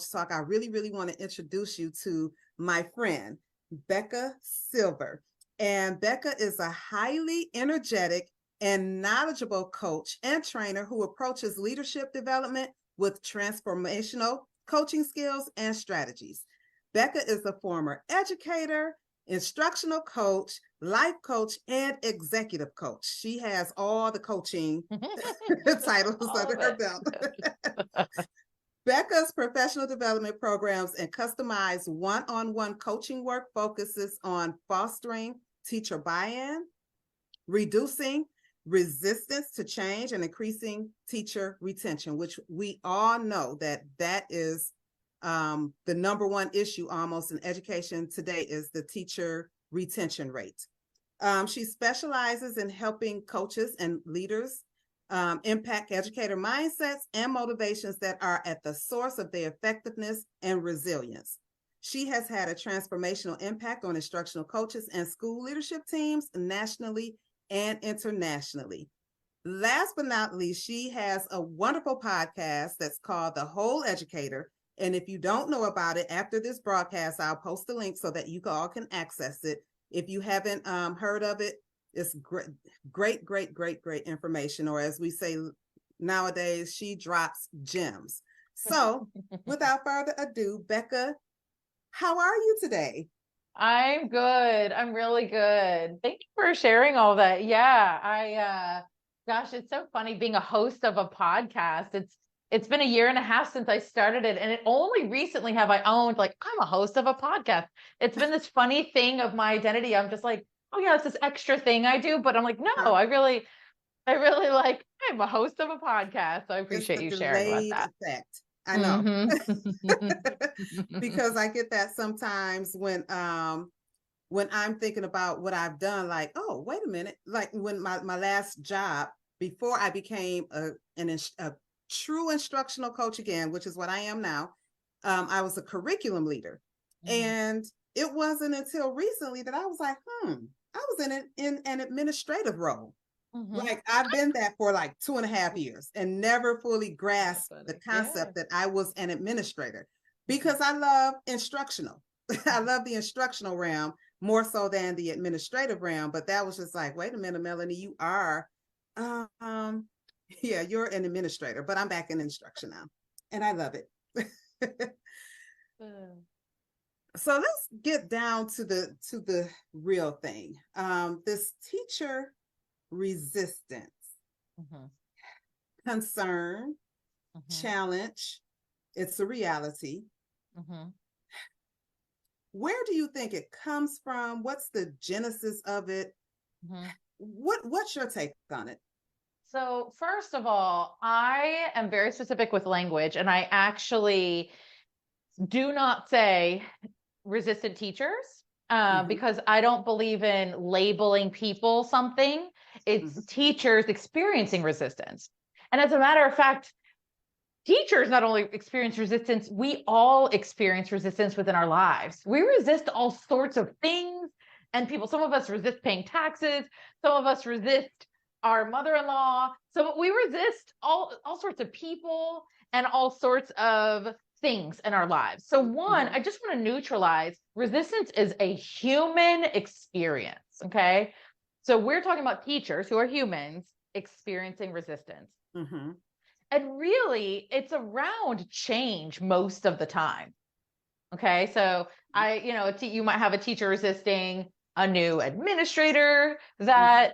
Coach Talk, I really, really want to introduce you to my friend, Becca Silver. And Becca is a highly energetic and knowledgeable coach and trainer who approaches leadership development with transformational coaching skills and strategies. Becca is a former educator, instructional coach, life coach, and executive coach. She has all the coaching titles under her belt. Becca's professional development programs and customized one-on-one coaching work focuses on fostering teacher buy-in, reducing resistance to change, and increasing teacher retention, which we all know that is the number one issue almost in education today, is the teacher retention rate. She specializes in helping coaches and leaders impact educator mindsets and motivations that are at the source of their effectiveness and resilience. She has had a transformational impact on instructional coaches and school leadership teams nationally and internationally. Last but not least, she has a wonderful podcast that's called The Whole Educator. And if you don't know about it, after this broadcast, I'll post the link so that you all can access it. If you haven't heard of it, it's great information. Or as we say nowadays, she drops gems. So without further ado, Becca, how are you today? I'm good. I'm really good. Thank you for sharing all that. Yeah, gosh, it's so funny being a host of a podcast. It's been a year and a half since I started it, and it only recently have I owned, like, I'm a host of a podcast. It's been this funny thing of my identity. I'm just like, oh yeah, it's this extra thing I do, but I'm like, no, I really like, I'm a host of a podcast. So I appreciate you sharing about that. Effect. I know. Because I get that sometimes when I'm thinking about what I've done, like, oh, wait a minute. Like when my last job, before I became a true instructional coach again, which is what I am now, I was a curriculum leader. And it wasn't until recently that I was like, I was in an administrative role. Like I've been that for like 2.5 years and never fully grasped the concept that I was an administrator, because I love instructional. I love the instructional realm more so than the administrative realm. But that was just like, wait a minute, Melanie, you are, you're an administrator, but I'm back in instruction now and I love it. So let's get down to the real thing. This teacher resistance, concern, challenge, it's a reality. Where do you think it comes from? What's the genesis of it? What's your take on it? So first of all, I am very specific with language, and I actually do not say resistant teachers. Because I don't believe in labeling people something. It's teachers experiencing resistance. And as a matter of fact, teachers not only experience resistance, we all experience resistance within our lives. We resist all sorts of things and people. Some of us resist paying taxes. Some of us resist our mother-in-law. So we resist all sorts of people and all sorts of things in our lives. So one, I just want to neutralize resistance is a human experience. Okay. So we're talking about teachers who are humans experiencing resistance. And really it's around change most of the time. Okay. So you might have a teacher resisting a new administrator that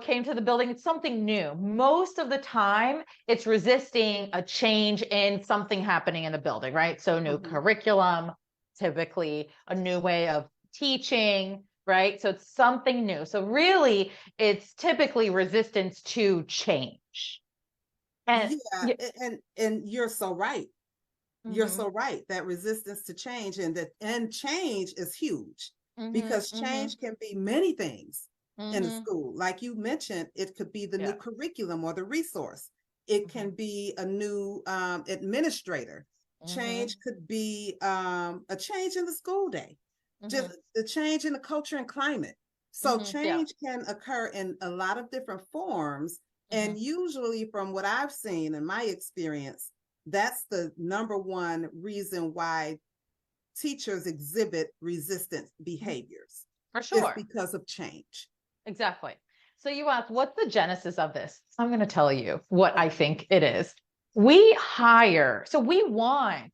came to the building. It's something new. Most of the time, it's resisting a change in something happening in the building, right? So new curriculum, typically a new way of teaching, right? So it's something new. So really, it's typically resistance to change. And you're so right. You're so right, that resistance to change and change is huge, because change can be many things. In a school, like you mentioned, it could be the new curriculum or the resource. It can be a new administrator. Change could be a change in the school day, just the change in the culture and climate. So change can occur in a lot of different forms. And usually from what I've seen in my experience, that's the number one reason why teachers exhibit resistant behaviors. For It's sure. because of change. Exactly. So you asked, what's the genesis of this? I'm going to tell you what I think it is. We want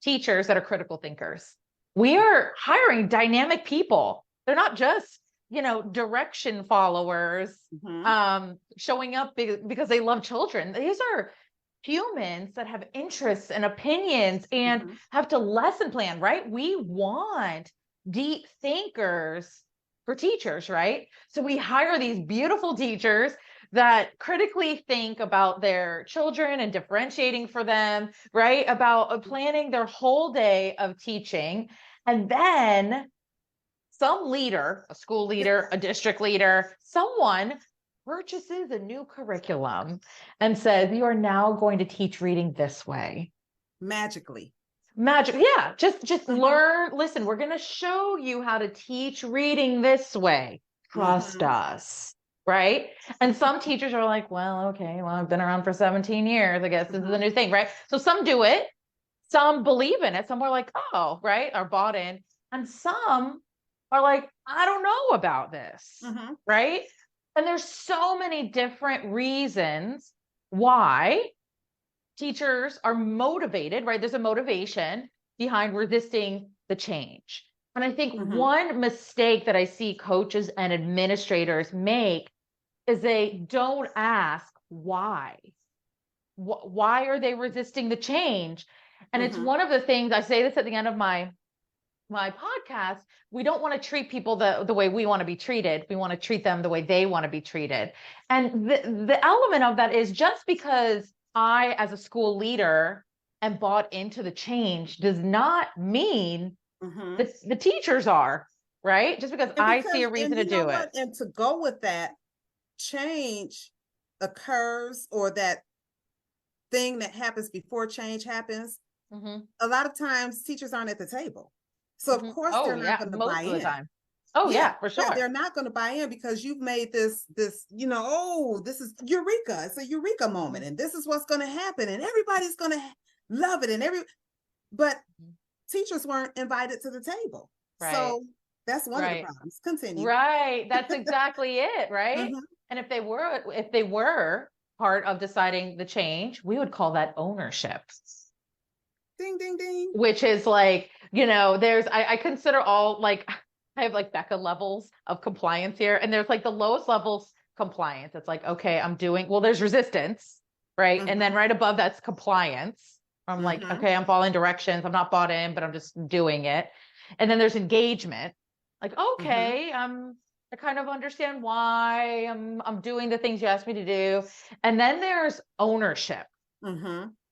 teachers that are critical thinkers. We are hiring dynamic people. They're not just, direction followers, showing up because they love children. These are humans that have interests and opinions and have to lesson plan, right? We want deep thinkers for teachers, right? So we hire these beautiful teachers that critically think about their children and differentiating for them, right? About planning their whole day of teaching. And then some leader, a school leader, a district leader, someone purchases a new curriculum and says, you are now going to teach reading this way. Magically. Magic. Yeah. Just learn. Listen, we're going to show you how to teach reading this way. Trust us. Right. And some teachers are like, well, okay, well, I've been around for 17 years. I guess this is a new thing. Right. So some do it. Some believe in it. Some are like, oh, right. Are bought in. And some are like, I don't know about this. Right. And there's so many different reasons why teachers are motivated, right? There's a motivation behind resisting the change. And I think one mistake that I see coaches and administrators make is they don't ask why. Why are they resisting the change? And it's one of the things, I say this at the end of my podcast, we don't want to treat people the way we want to be treated. We want to treat them the way they want to be treated. And the element of that is just because I, as a school leader, am bought into the change does not mean that the teachers are, right? Just because I see a reason to do it. And to go with that, change occurs, or that thing that happens before change happens. A lot of times teachers aren't at the table. So of course they're not going to buy in. Oh yeah, for sure. They're not going to buy in because you've made this, this is Eureka. It's a Eureka moment. And this is what's going to happen. And everybody's going to love it. But teachers weren't invited to the table. Right. So that's one of the problems. Continue. Right. That's exactly it. Right. And if they were part of deciding the change, we would call that ownership. Ding, ding, ding. Which is like, I consider all, like, I have like Becca levels of compliance here. And there's like the lowest levels compliance. It's like, okay, there's resistance, right? And then right above that's compliance. I'm like, okay, I'm following directions. I'm not bought in, but I'm just doing it. And then there's engagement. Like, okay, I kind of understand why I'm doing the things you asked me to do. And then there's ownership.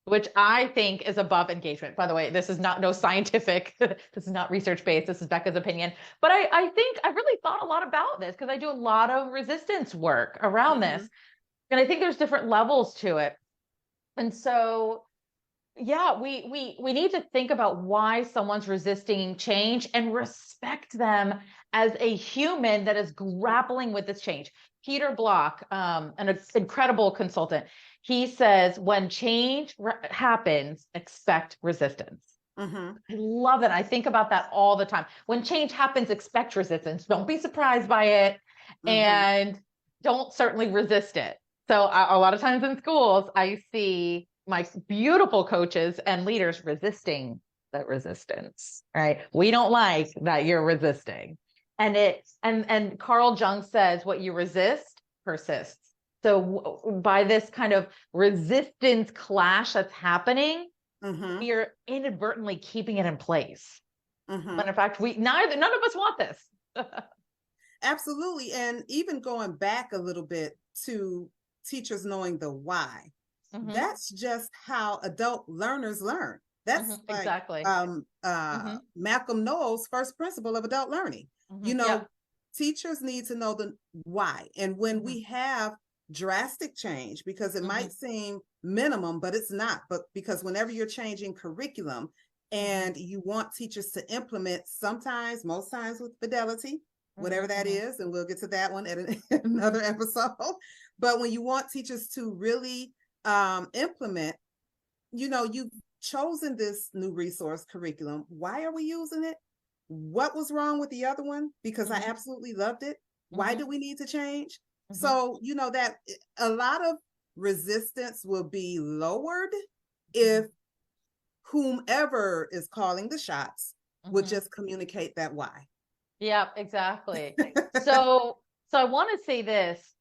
Which I think is above engagement. By the way, this is no scientific, this is not research-based, this is Becca's opinion. But I think I really thought a lot about this because I do a lot of resistance work around this. And I think there's different levels to it. And so, yeah, we need to think about why someone's resisting change and respect them as a human that is grappling with this change. Peter Block, an incredible consultant, he says, when change happens, expect resistance. I love it. I think about that all the time. When change happens, expect resistance. Don't be surprised by it, and don't certainly resist it. So a lot of times in schools, I see my beautiful coaches and leaders resisting that resistance, right? We don't like that you're resisting. And Carl Jung says, what you resist persists. So by this kind of resistance clash that's happening, you're inadvertently keeping it in place. But in fact, none of us want this. Absolutely. And even going back a little bit to teachers knowing the why, that's just how adult learners learn. That's like exactly Malcolm Knowles' first principle of adult learning. Teachers need to know the why. And when we have drastic change, because it might seem minimum, but it's not. But because whenever you're changing curriculum and you want teachers to implement, sometimes, most times with fidelity, whatever that is, and we'll get to that one at another episode. But when you want teachers to really implement, you've chosen this new resource curriculum. Why are we using it? What was wrong with the other one? Because I absolutely loved it. Why do we need to change? So, that a lot of resistance will be lowered if whomever is calling the shots would just communicate that why. Yeah, exactly. So I want to say this.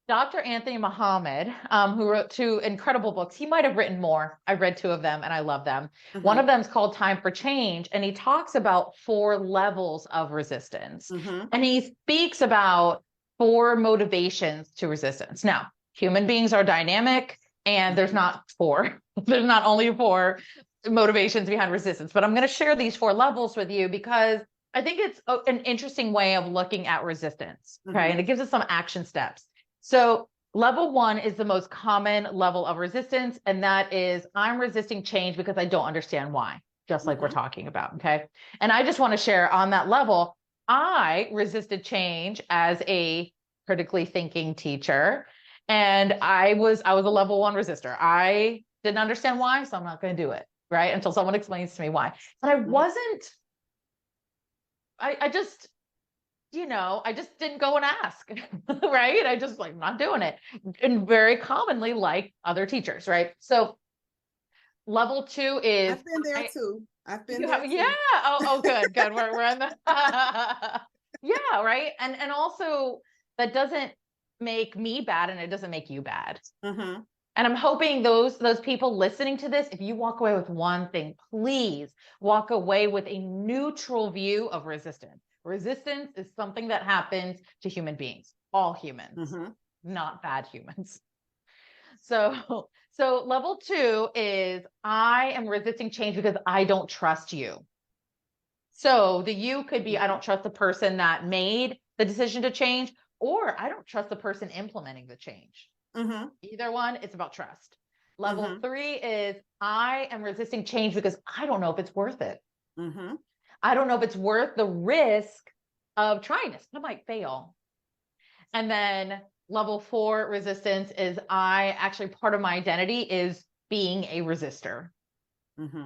Dr. Anthony Muhammad, who wrote 2 incredible books, he might have written more. I read 2 of them and I love them. One of them is called Time for Change, and he talks about 4 levels of resistance. And he speaks about 4 motivations to resistance. Now, human beings are dynamic, and there's not 4. There's not only 4 motivations behind resistance, but I'm going to share these 4 levels with you because I think it's an interesting way of looking at resistance. Okay. And it gives us some action steps. So level 1 is the most common level of resistance. And that is, I'm resisting change because I don't understand why, just like we're talking about. Okay. And I just want to share on that level, I resisted change as a critically thinking teacher. And I was a level 1 resistor. I didn't understand why, so I'm not going to do it. Right. Until someone explains to me why. But I wasn't, I just, I just didn't go and ask, right? I just not doing it. And very commonly like other teachers, right? So level 2 is— I've been there too. I've been there too. Yeah. Oh, good. We're on the, yeah. Right. And also that doesn't make me bad and it doesn't make you bad. And I'm hoping those people listening to this, if you walk away with one thing, please walk away with a neutral view of resistance. Resistance is something that happens to human beings, all humans, not bad humans. So level 2 is, I am resisting change because I don't trust you. So the you could be, I don't trust the person that made the decision to change, or I don't trust the person implementing the change. Either one, it's about trust. Level 3 is, I am resisting change because I don't know if it's worth it. I don't know if it's worth the risk of trying this. I might fail. And then level 4 resistance is, part of my identity is being a resistor.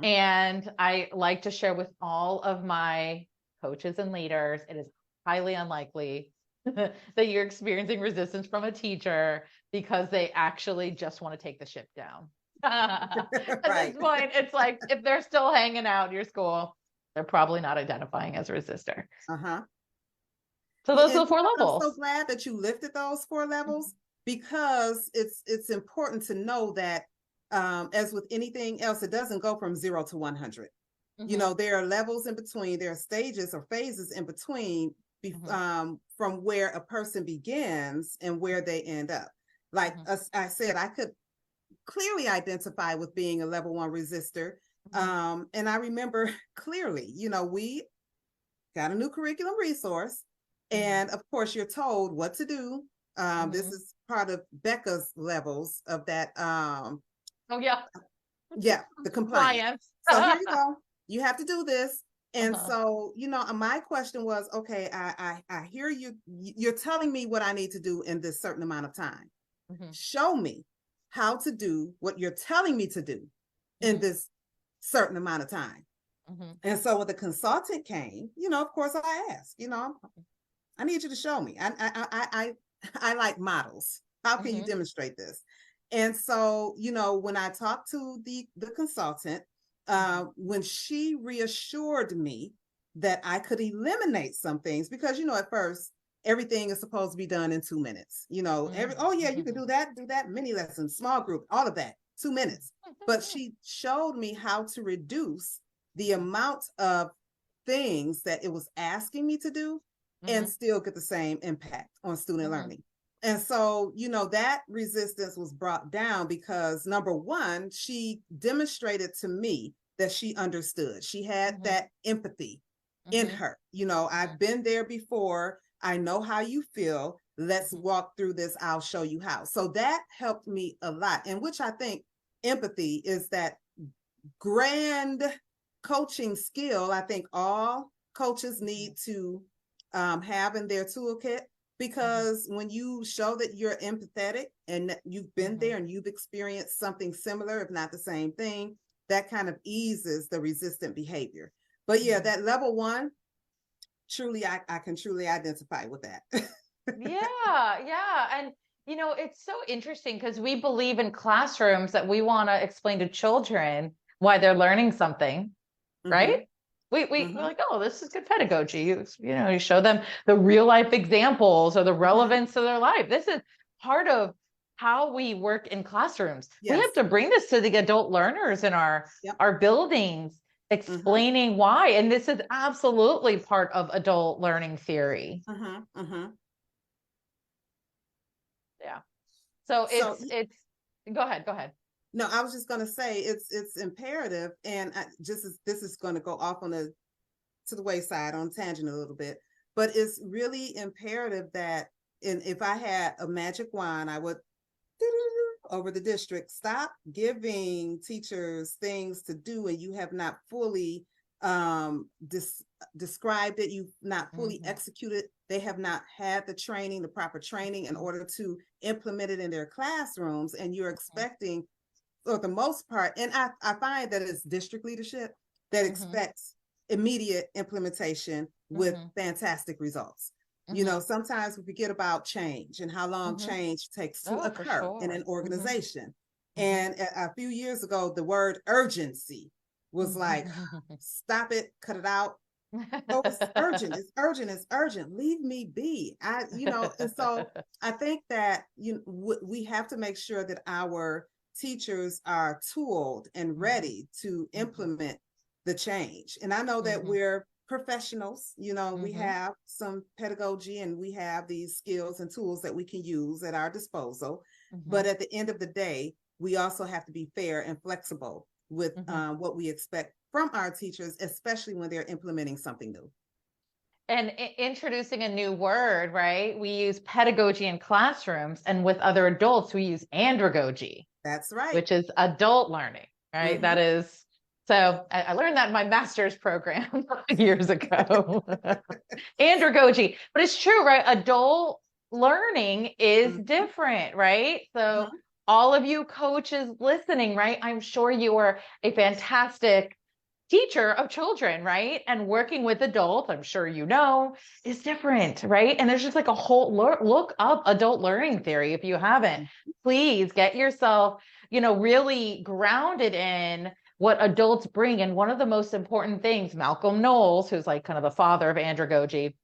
And I like to share with all of my coaches and leaders, it is highly unlikely that you're experiencing resistance from a teacher because they actually just want to take the ship down. At this point, it's like, if they're still hanging out in your school, they're probably not identifying as a resistor. So those are the 4 levels. I'm so glad that you lifted those 4 levels, because it's important to know that as with anything else, it doesn't go from 0 to 100. There are levels in between, there are stages or phases in between from where a person begins and where they end up. Like I said, I could clearly identify with being a level 1 resistor. And I remember clearly, we got a new curriculum resource. And of course, you're told what to do. This is part of Becca's levels of that. The compliance. So here you go. You have to do this. And so, my question was, okay, I hear you. You're telling me what I need to do in this certain amount of time. Show me how to do what you're telling me to do in this certain amount of time. And so when the consultant came, of course I asked, I need you to show me. I like models. How can you demonstrate this? And so, when I talked to the consultant, when she reassured me that I could eliminate some things, because, at first, everything is supposed to be done in 2 minutes. You can do that, mini lessons, small group, all of that, 2 minutes. But she showed me how to reduce the amount of things that it was asking me to do and still get the same impact on student learning. And so, that resistance was brought down because, number 1, she demonstrated to me that she understood. She had that empathy in her. I've been there before. I know how you feel. Let's walk through this. I'll show you how. So that helped me a lot. And which I think empathy is that grand coaching skill I think all coaches need to have in their toolkit. because when you show that you're empathetic and that you've been there and you've experienced something similar, if not the same thing, that kind of eases the resistant behavior. But yeah, that level 1, truly, I can truly identify with that. Yeah. And, it's so interesting because we believe in classrooms that we want to explain to children why they're learning something, right? We're like, oh, this is good pedagogy. You show them the real life examples or the relevance of their life. This is part of how we work in classrooms. We have to bring this to the adult learners in our buildings, explaining why. And this is absolutely part of adult learning theory. Yeah. So it's go ahead. No, I was just going to say it's imperative, and this is going to go off on to the wayside on tangent a little bit, but it's really imperative that if I had a magic wand, I would over the district, stop giving teachers things to do and you have not fully described it, you've not fully executed, they have not had the proper training in order to implement it in their classrooms, and you're expecting, for the most part, and I find that it's district leadership that expects immediate implementation with fantastic results. Sometimes we forget about change and how long change takes to occur in an organization. And a few years ago, the word urgency was like, stop it, cut it out. Oh, it's urgent. It's urgent. It's urgent. Leave me be. And so I think that we have to make sure that our teachers are tooled and ready to implement the change. And I know that we're professionals, we have some pedagogy and we have these skills and tools that we can use at our disposal. But at the end of the day, we also have to be fair and flexible with what we expect from our teachers, especially when they're implementing something new. And introducing a new word, right? We use pedagogy in classrooms, and with other adults, we use andragogy. That's right. Which is adult learning, right? That is, so I learned that in my master's program years ago. Andragogy, but it's true, right? Adult learning is different, right? So all of you coaches listening, right? I'm sure you are a fantastic teacher of children, right? And working with adults, I'm sure is different, right? And there's just like a whole look up adult learning theory if you haven't. Please get yourself, really grounded in what adults bring. And one of the most important things, Malcolm Knowles, who's like kind of the father of andragogy,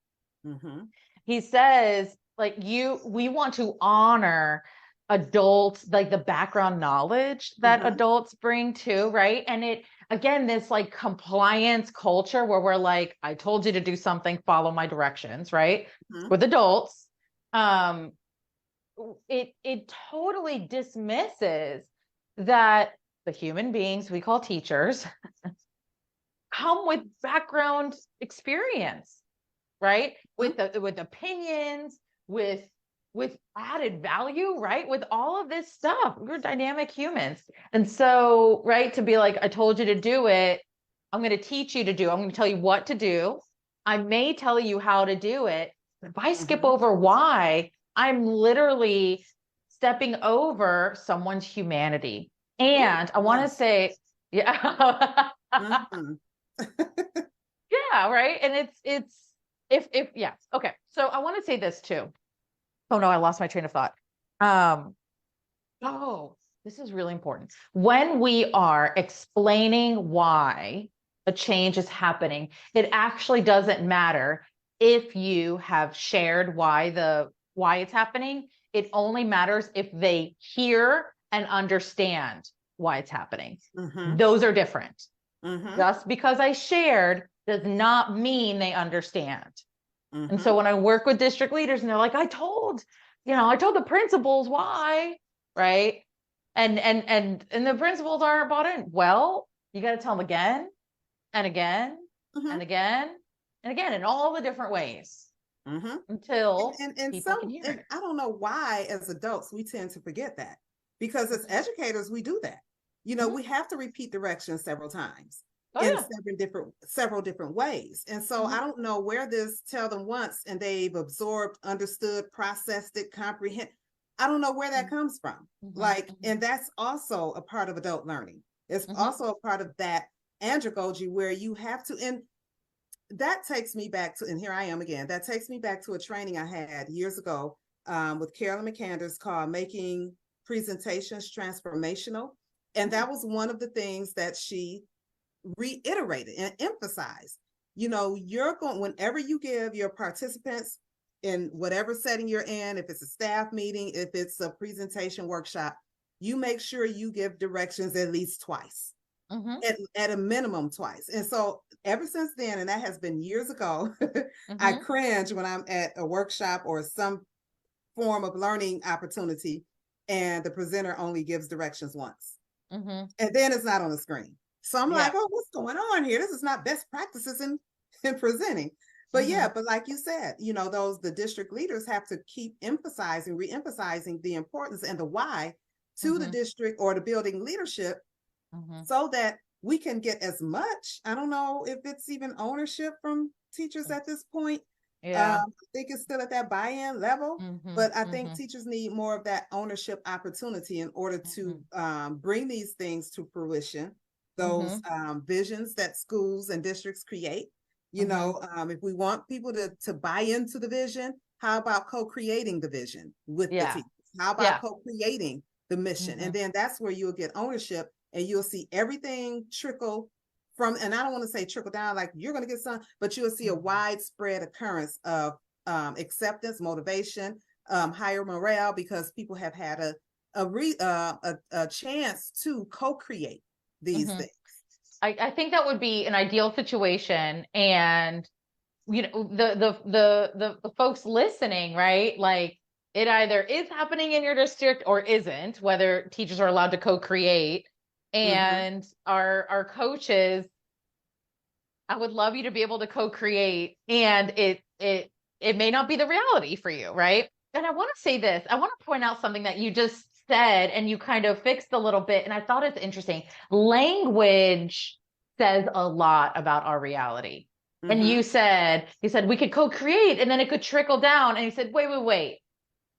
he says, like, we want to honor adults, like the background knowledge that adults bring too, right? And it, again, this like compliance culture where we're like, I told you to do something, follow my directions, right? With adults, it totally dismisses that the human beings we call teachers come with background experience, right? With opinions, with added value, right? With all of this stuff, we're dynamic humans. And so, right, to be like, I told you to do it, I'm going to teach you to do, I'm going to tell you what to do. I may tell you how to do it. But if I skip over why, I'm literally stepping over someone's humanity. And I want to say, yeah, yeah, right. And it's yeah. Okay. So I want to say this too. Oh no, I lost my train of thought. This is really important. When we are explaining why a change is happening, it actually doesn't matter if you have shared why it's happening. It only matters if they hear and understand why it's happening. Those are different. Just because I shared does not mean they understand. And so when I work with district leaders and they're like, I told the principals why, right? And the principals aren't bought in. Well, you got to tell them again and again and again and again in all the different ways until people can hear it. I don't know why as adults we tend to forget that, because as educators we do that. We have to repeat directions several times. Oh in yeah. several different ways. And so I don't know where this tell them once and they've absorbed, understood, processed it, comprehend. I don't know where that comes from. Like, and that's also a part of adult learning. It's also a part of that andragogy where you have to, and that takes me back to, and here I am again, that takes me back to a training I had years ago with Carolyn McCanders called Making Presentations Transformational. And that was one of the things that she reiterated and emphasized. You know, you're going, whenever you give your participants in whatever setting you're in, if it's a staff meeting, if it's a presentation workshop, you make sure you give directions at least twice. At a minimum twice. And so ever since then, and that has been years ago, I cringe when I'm at a workshop or some form of learning opportunity and the presenter only gives directions once. And then it's not on the screen. So I'm like, oh, what's going on here? This is not best practices in presenting. But yeah, but like you said, you know, the district leaders have to keep emphasizing, re-emphasizing the importance and the why to the district or the building leadership so that we can get as much. I don't know if it's even ownership from teachers at this point. I think it's still at that buy-in level, but I think teachers need more of that ownership opportunity in order to bring these things to fruition, those visions that schools and districts create. You know, if we want people to buy into the vision, how about co-creating the vision with the teachers? How about co-creating the mission? And then that's where you'll get ownership and you'll see everything trickle from, and I don't want to say trickle down like you're going to get some, but you'll see a widespread occurrence of acceptance, motivation, higher morale, because people have had a chance to co-create these things. I think that would be an ideal situation. And, you know, the folks listening, right? Like, it either is happening in your district or isn't, whether teachers are allowed to co-create. And our coaches, I would love you to be able to co-create, and it may not be the reality for you, right? And I want to say this, I want to point out something that you just said and you kind of fixed a little bit, and I thought it's interesting. Language says a lot about our reality. And you said we could co-create and then it could trickle down, and you said wait,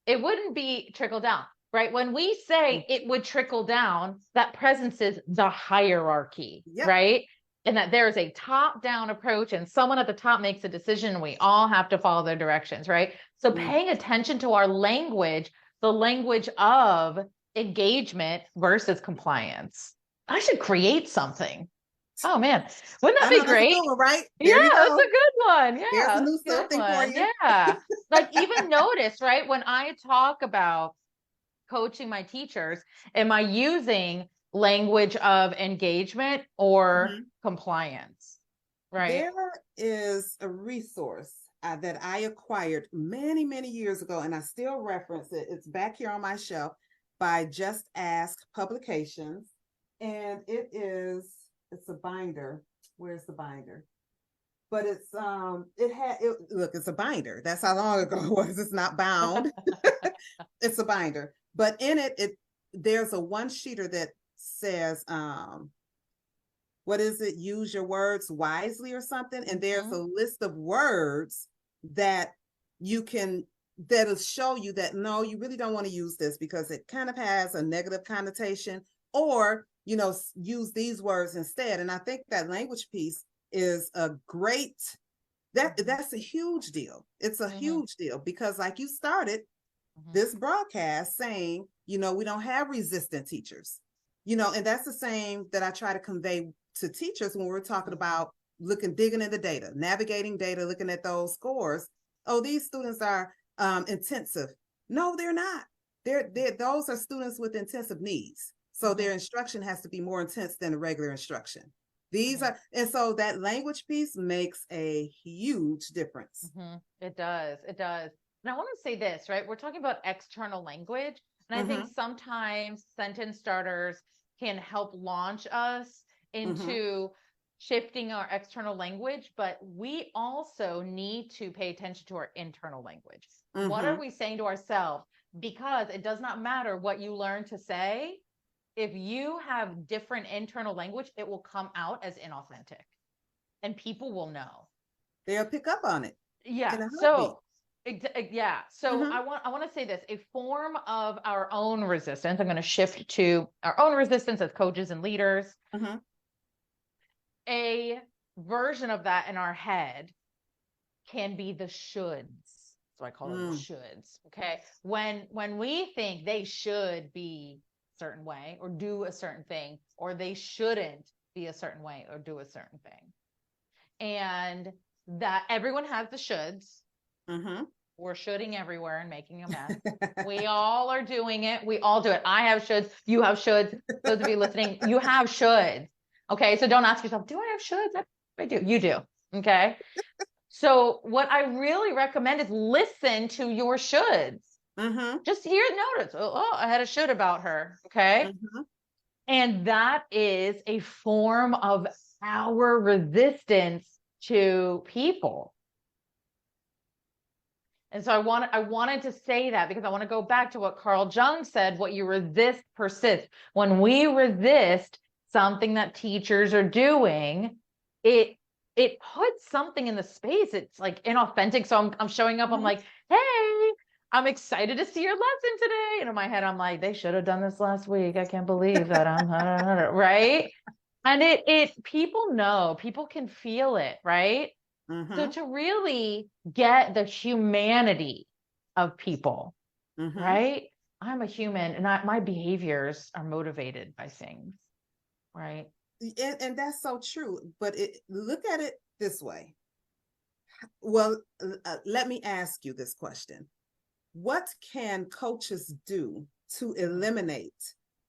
it wouldn't be trickle down. Right? When we say it would trickle down, that presence is the hierarchy, right? And that there is a top-down approach and someone at the top makes a decision and we all have to follow their directions, right? So paying attention to our language, the language of engagement versus compliance. I should create something. Oh man, wouldn't that be great? One, right? There yeah, that's a good one. Yeah, there's a new something for you. Yeah, like even notice, right? When I talk about coaching my teachers, am I using language of engagement or compliance? Right. There is a resource that I acquired many, many years ago, and I still reference it. It's back here on my shelf by Just Ask Publications. And it's a binder. Where's the binder? But it's it's a binder. That's how long ago it was. It's not bound. It's a binder. But in it there's a one-sheeter that says, what is it? Use your words wisely or something. And there's a list of words that that'll show you that, no, you really don't want to use this because it kind of has a negative connotation, or, you know, use these words instead. And I think that language piece is a great, that's a huge deal. It's a huge deal because, like you started this broadcast saying, you know, we don't have resistant teachers, you know, and that's the same that I try to convey to teachers when we're talking about digging into data, navigating data, looking at those scores. Oh, these students are intensive. No, they're not. Those are students with intensive needs. So their instruction has to be more intense than the regular instruction. And so that language piece makes a huge difference. It does. It does. And I want to say this, right? We're talking about external language. And I think sometimes sentence starters can help launch us into shifting our external language, but we also need to pay attention to our internal language. What are we saying to ourselves? Because it does not matter what you learn to say if you have different internal language, it will come out as inauthentic and people will know. They'll pick up on it. Yeah. In a heartbeat. So yeah. So I want to say this, a form of our own resistance. I'm going to shift to our own resistance as coaches and leaders. A version of that in our head can be the shoulds. So I call them the shoulds. Okay. When we think they should be a certain way or do a certain thing, or they shouldn't be a certain way or do a certain thing. And that everyone has the shoulds. We're shoulding everywhere and making a mess. We all are doing it. We all do it. I have shoulds. You have shoulds. Those of you listening, you have shoulds. Okay. So don't ask yourself, do I have shoulds? I do. You do. Okay. So what I really recommend is listen to your shoulds. Just hear, notice, oh, I had a should about her. Okay. And that is a form of our resistance to people. And so I wanted to say that because I want to go back to what Carl Jung said, what you resist persists. When we resist something that teachers are doing, it puts something in the space. It's like inauthentic. So I'm showing up, I'm like, hey, I'm excited to see your lesson today. And in my head, I'm like, they should have done this last week. I can't believe that I'm right. And it people know, people can feel it, right? So to really get the humanity of people, right? I'm a human and my behaviors are motivated by things, right? And that's so true. But look at it this way. Well, let me ask you this question. What can coaches do to eliminate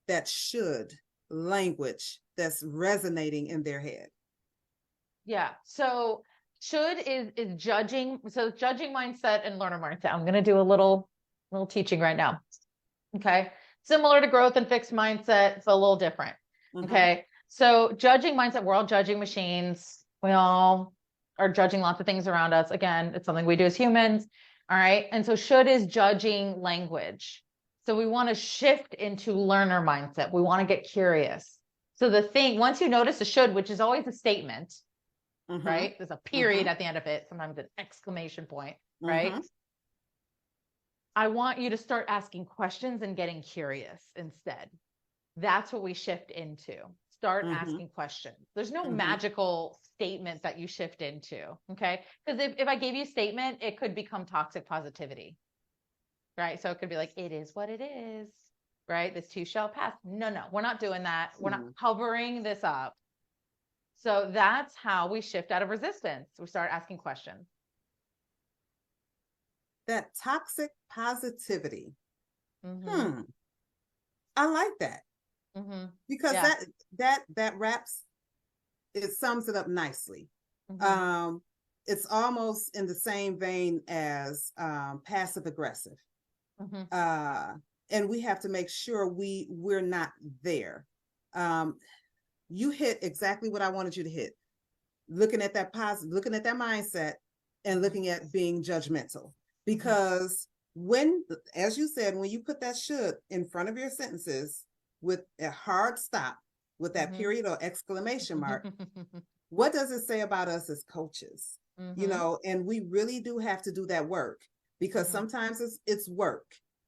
that should language that's resonating in their head? Yeah. So should is judging. So judging mindset and learner mindset. I'm going to do a little teaching right now. Okay. Similar to growth and fixed mindset, but a little different. Okay. So judging mindset, we're all judging machines. We all are judging lots of things around us. Again, it's something we do as humans. All right. And so should is judging language. So we want to shift into learner mindset. We want to get curious. So the thing, once you notice a should, which is always a statement, right? There's a period at the end of it, sometimes an exclamation point, right? I want you to start asking questions and getting curious instead. That's what we shift into. Start asking questions. There's no magical statement that you shift into, okay? Because if I gave you a statement, it could become toxic positivity, right? So it could be like, it is what it is, right? This too shall pass. No, we're not doing that. We're not covering this up. So that's how we shift out of resistance. We start asking questions. That toxic positivity. I like that. Because that wraps, it sums it up nicely. It's almost in the same vein as passive aggressive. And we have to make sure we're not there. You hit exactly what I wanted you to hit. Looking at that positive, looking at that mindset and looking at being judgmental. Because when, as you said, when you put that should in front of your sentences with a hard stop, with that period or exclamation mark, what does it say about us as coaches? You know, and we really do have to do that work because sometimes it's work.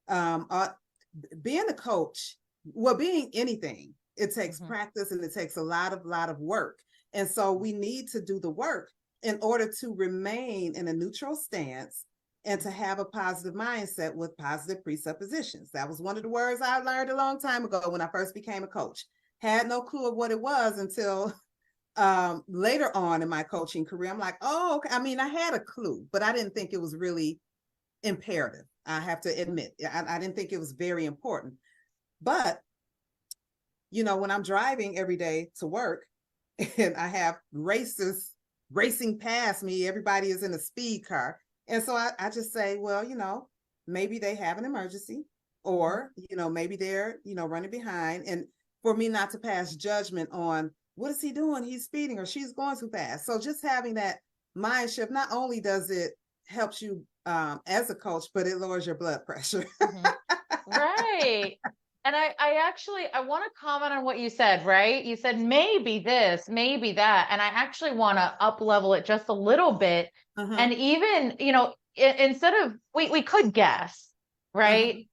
Being a coach, well, being anything, it takes practice and it takes a lot of work. And so we need to do the work in order to remain in a neutral stance and to have a positive mindset with positive presuppositions. That was one of the words I learned a long time ago when I first became a coach. Had no clue of what it was until later on in my coaching career. I'm like, oh, okay. I mean, I had a clue, but I didn't think it was really imperative. I have to admit, I didn't think it was very important. But you know, when I'm driving every day to work and I have racers racing past me, everybody is in a speed car. And so I just say, well, you know, maybe they have an emergency or, you know, maybe they're, you know, running behind. And for me not to pass judgment on what is he doing? He's speeding or she's going too fast. So just having that mind shift, not only does it helps you as a coach, but it lowers your blood pressure. Right. And I want to comment on what you said, right? You said maybe this, maybe that. And I actually want to up level it just a little bit. And even, instead of, we could guess, right?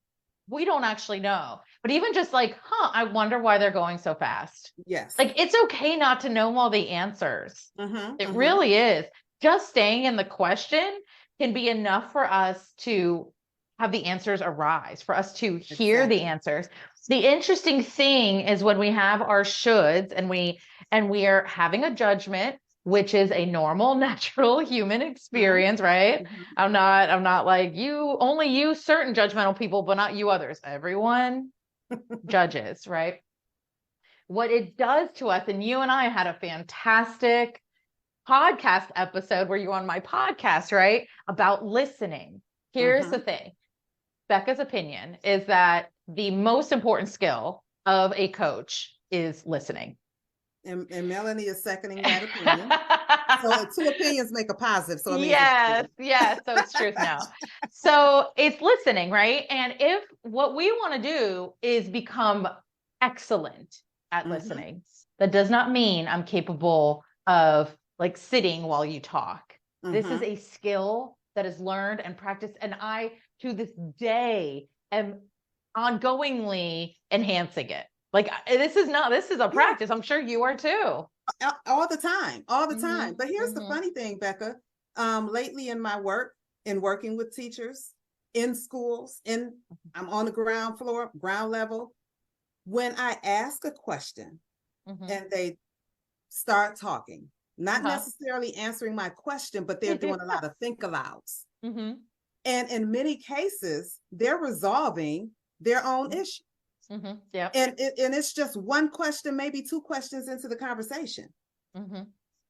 We don't actually know. But even just like, I wonder why they're going so fast. Yes. Like, it's okay not to know all the answers. It really is. Just staying in the question can be enough for us to have the answers arise, for us to hear the answers. The interesting thing is when we have our shoulds and we are having a judgment, which is a normal, natural human experience, right? I'm not like only you certain judgmental people, but not you others. Everyone judges, right? What it does to us, and you and I had a fantastic podcast episode where you're on my podcast, right? About listening. Here's the thing. Becca's opinion is that the most important skill of a coach is listening. And Melanie is seconding that opinion. So 2 opinions make a positive. So yes. So it's truth now. So it's listening, right? And if what we want to do is become excellent at listening, that does not mean I'm capable of like sitting while you talk. This is a skill that is learned and practiced. And I, to this day, am ongoingly enhancing it. Like this is a practice. I'm sure you are too. All the time. But here's the funny thing, Becca. Lately in my work, in working with teachers in schools, I'm on the ground level. When I ask a question and they start talking, not necessarily answering my question, but they're doing a lot of think alouds. And in many cases, they're resolving their own issues. Yeah. And it's just one question, maybe 2 questions into the conversation. I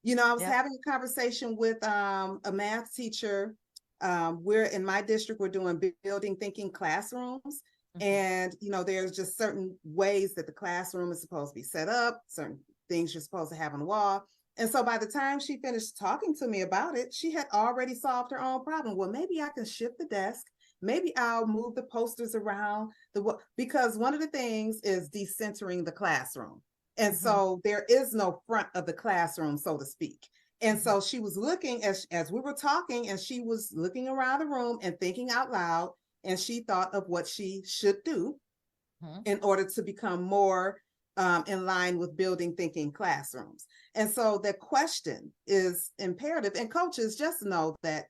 was having a conversation with a math teacher. We're in my district, we're doing building thinking classrooms. And, there's just certain ways that the classroom is supposed to be set up, certain things you're supposed to have on the wall. And so by the time she finished talking to me about it, she had already solved her own problem. Well, maybe I can shift the desk. Maybe I'll move the posters around because one of the things is decentering the classroom. And so there is no front of the classroom, so to speak. And so she was looking as we were talking, and she was looking around the room and thinking out loud. And she thought of what she should do in order to become more in line with building thinking classrooms. And so the question is imperative. And coaches, just know that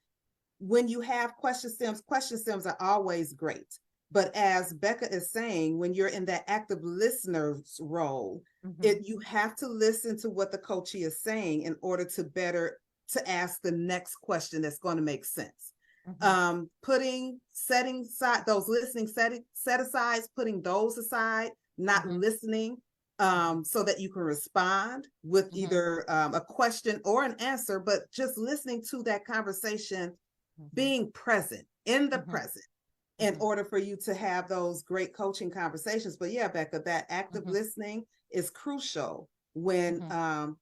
when you have question stems are always great. But as Becca is saying, when you're in that active listener's role, you have to listen to what the coachee is saying in order to ask the next question that's going to make sense. Setting aside those listening set asides, putting those aside, not listening, so that you can respond with either a question or an answer, but just listening to that conversation, being present in the present in order for you to have those great coaching conversations. But yeah, Becca, that active listening is crucial when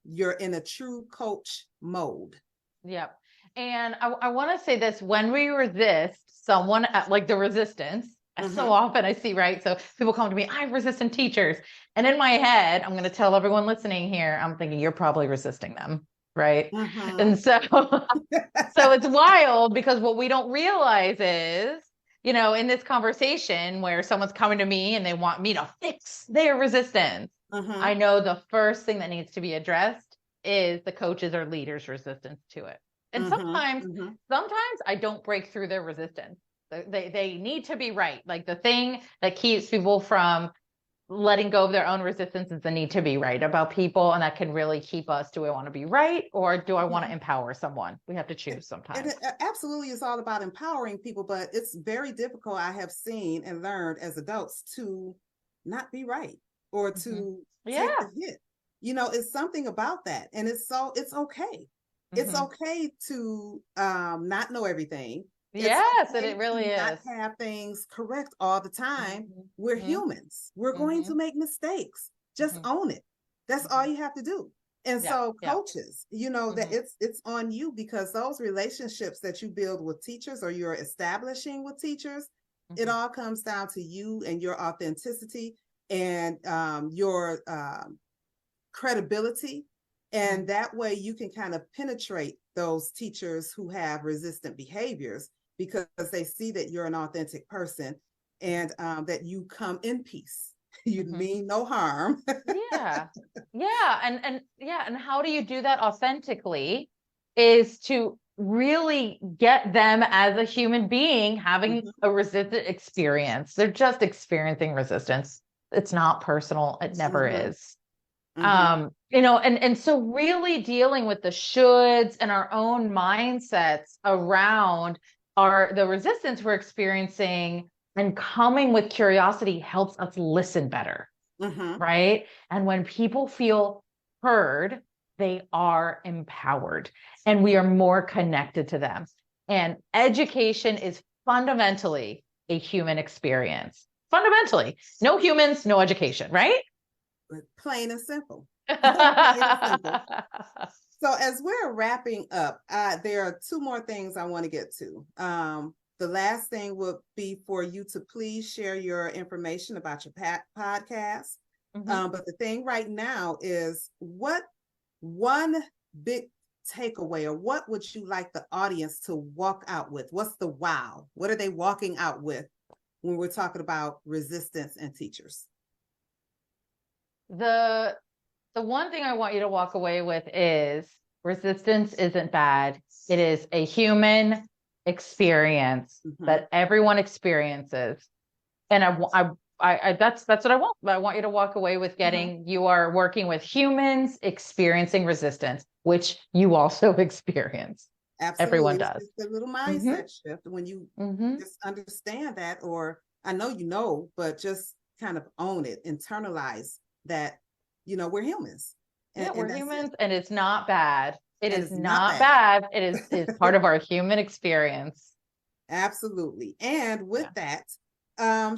you're in a true coach mode. Yep. And I want to say this, when we resist someone, like the resistance, so often I see, right? So people come to me, I'm resistant teachers. And in my head, I'm going to tell everyone listening here, I'm thinking you're probably resisting them. Right. And so it's wild, because what we don't realize is, in this conversation where someone's coming to me and they want me to fix their resistance, I know the first thing that needs to be addressed is the coaches or leaders' resistance to it. And sometimes I don't break through their resistance. They need to be right. Like the thing that keeps people from letting go of their own resistance is the need to be right about people. And that can really keep us. Do I want to be right, or do I want to empower someone? We have to choose sometimes. And it absolutely is all about empowering people, but it's very difficult, I have seen and learned as adults, to not be right or to take the hit. It's something about that. And it's okay. It's okay to not know everything. Yes, and it really is. Not have things correct all the time. We're humans. We're going to make mistakes. Just own it. That's all you have to do. And so coaches, that it's on you, because those relationships that you build with teachers or you're establishing with teachers, It all comes down to you and your authenticity and your credibility. And that way you can kind of penetrate those teachers who have resistant behaviors because they see that you're an authentic person and that you come in peace. You mean no harm. Yeah. And how do you do that authentically is to really get them as a human being having a resistant experience. They're just experiencing resistance. It's not personal. It never is. And so really dealing with the shoulds and our own mindsets around the resistance we're experiencing and coming with curiosity helps us listen better. Right. And when people feel heard, they are empowered and we are more connected to them. And education is fundamentally a human experience. Fundamentally, no humans, no education, right? Plain and simple. Plain and simple. So as we're wrapping up, there are two more things I want to get to. The last thing would be for you to please share your information about your podcast. But the thing right now is, what one big takeaway, or what would you like the audience to walk out with? What's the wow? What are they walking out with when we're talking about resistance and teachers? The one thing I want you to walk away with is resistance isn't bad. It is a human experience that everyone experiences. And I that's what I want. I want you to walk away with getting, you are working with humans experiencing resistance, which you also experience. Absolutely. Everyone does. It's a little mindset shift when you just understand that, or I know you know, but just kind of own it, internalize that, we're humans. And we're humans, and it's not bad. It is not bad. It is part of our human experience. Absolutely. And with that,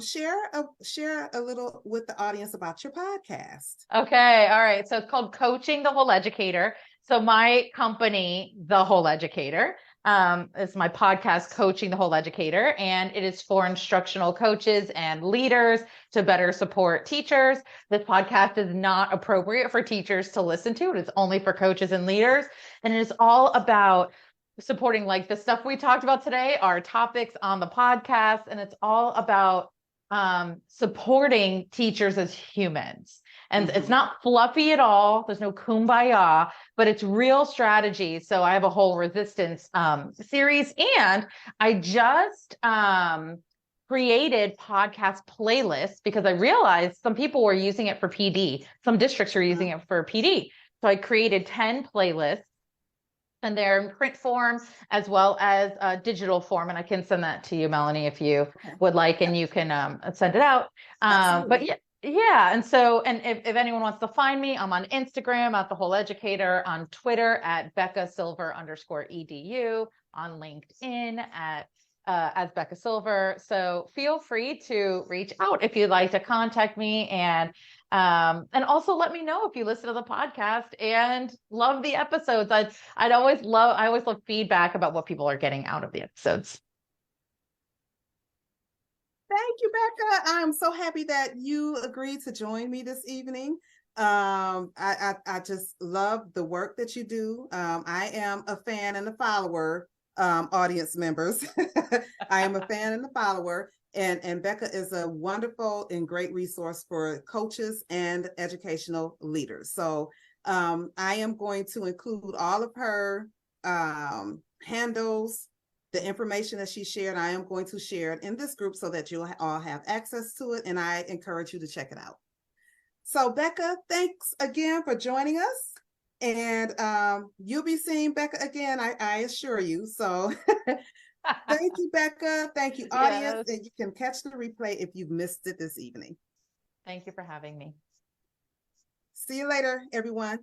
share a little with the audience about your podcast. Okay. All right. So it's called Coaching the Whole Educator. So my company, The Whole Educator, is my podcast, Coaching the Whole Educator, and it is for instructional coaches and leaders to better support teachers. This podcast is not appropriate for teachers to listen to. It is only for coaches and leaders. And it is all about supporting, like the stuff we talked about today, our topics on the podcast. And it's all about supporting teachers as humans. And it's not fluffy at all. There's no kumbaya, but it's real strategy. So I have a whole resistance series, and I just created podcast playlists because I realized some people were using it for PD. Some districts were using it for PD. So I created 10 playlists, and they're in print form as well as digital form. And I can send that to you, Melanie, if you would like, and you can send it out. But yeah. And so, and if anyone wants to find me, I'm on Instagram at The Whole Educator, on Twitter at Becca Silver _edu, on LinkedIn at as Becca Silver. So feel free to reach out if you'd like to contact me, and also let me know if you listen to the podcast and love the episodes. I always love feedback about what people are getting out of the episodes. Thank you, Becca. I'm so happy that you agreed to join me this evening. I just love the work that you do. I am a fan and a follower, audience members. I am a fan and a follower, and Becca is a wonderful and great resource for coaches and educational leaders. So I am going to include all of her handles, the information that she shared. I am going to share it in this group so that you'll all have access to it, and I encourage you to check it out. So Becca, thanks again for joining us, and you'll be seeing Becca again, I assure you. So thank you, Becca. Thank you, audience. Yes. And you can catch the replay if you've missed it this evening. Thank you for having me. See you later, everyone.